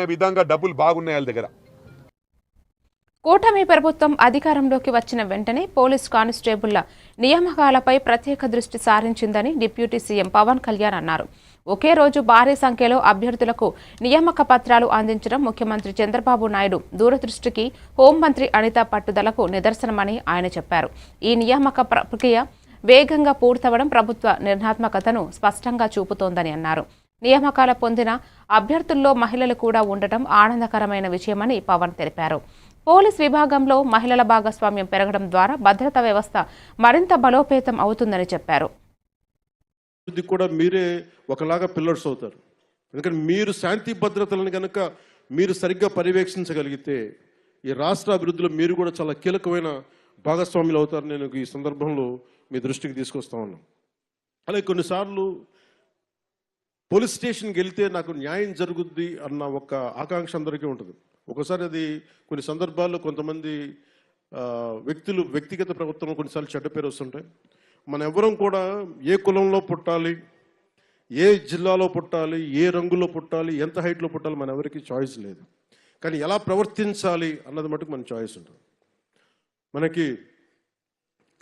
విధంగా డబ్బులు బాగున్నాయి వాళ్ళ దగ్గర. కూటమి ప్రభుత్వం అధికారంలోకి వచ్చిన వెంటనే పోలీస్ కానిస్టేబుళ్ల నియామకాలపై ప్రత్యేక దృష్టి సారించిందని డిప్యూటీ సీఎం పవన్ కళ్యాణ్ అన్నారు. ఒకే రోజు భారీ సంఖ్యలో అభ్యర్థులకు నియామక పత్రాలు అందించడం ముఖ్యమంత్రి చంద్రబాబు నాయుడు దూరదృష్టికి, హోంమంత్రి అనిత పట్టుదలకు నిదర్శనమని ఆయన చెప్పారు. ఈ నియామక ప్రక్రియ వేగంగా పూర్తవడం ప్రభుత్వ నిర్ణయాత్మకతను స్పష్టంగా చూపుతోందని అన్నారు. నియామకాలు పొందిన అభ్యర్థుల్లో మహిళలు కూడా ఉండటం ఆనందకరమైన విషయమని పవన్ తెలిపారు. పోలీస్ విభాగంలో మహిళల భాగస్వామ్యం పెరగడం ద్వారా భద్రతా వ్యవస్థ మరింత బలోపేతం అవుతుందని చెప్పారు. కూడా మీరే ఒకలాగా పిల్లర్స్ అవుతారు. ఎందుకంటే మీరు శాంతి భద్రతలను కనుక మీరు సరిగ్గా పర్యవేక్షించగలిగితే ఈ రాష్ట్ర అభివృద్ధిలో మీరు కూడా చాలా కీలకమైన భాగస్వాములు అవుతారు. నేను ఈ సందర్భంలో మీ దృష్టికి తీసుకొస్తా ఉన్నాను. అలాగే కొన్నిసార్లు పోలీస్ స్టేషన్కి వెళ్తే నాకు న్యాయం జరుగుద్ది అన్న ఒక ఆకాంక్ష అందరికీ ఉంటుంది. ఒకసారి అది కొన్ని సందర్భాల్లో కొంతమంది వ్యక్తులు వ్యక్తిగత ప్రవర్తన కొన్నిసార్లు చెడ్డ పేరు వస్తుంటాయి. మన ఎవరం కూడా ఏ కులంలో పుట్టాలి, ఏ జిల్లాలో పుట్టాలి, ఏ రంగులో పుట్టాలి, ఎంత హైట్లో పుట్టాలి మన ఎవరికి చాయిస్ లేదు. కానీ ఎలా ప్రవర్తించాలి అన్నది మటుకు మన చాయిస్ ఉంటుంది. మనకి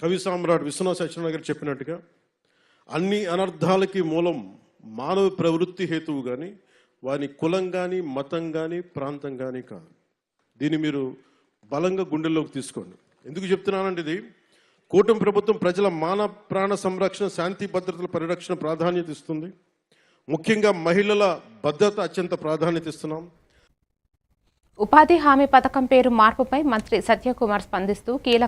కవి సామ్రాట్ విశ్వనాథ సత్యనారాయణ గారు చెప్పినట్టుగా అన్ని అనర్థాలకి మూలం మానవ ప్రవృత్తి హేతువు కానీ వాని కులం కానీ, మతం కానీ, ప్రాంతం కానీ కాదు. దీన్ని మీరు బలంగా గుండెల్లోకి తీసుకోండి. ఎందుకు చెప్తున్నానంటే ఇది కూటమి ప్రభుత్వం ప్రజల మాన ప్రాణ సంరక్షణ, శాంతి భద్రతల పరిరక్షణ ప్రాధాన్యత ఇస్తుంది. ముఖ్యంగా మహిళల భద్రత అత్యంత ప్రాధాన్యత ఇస్తున్నాం. ఉపాధి హామీ పథకం పేరు మార్పుపై మంత్రి సత్యకుమార్ స్పందిస్తూ కీలక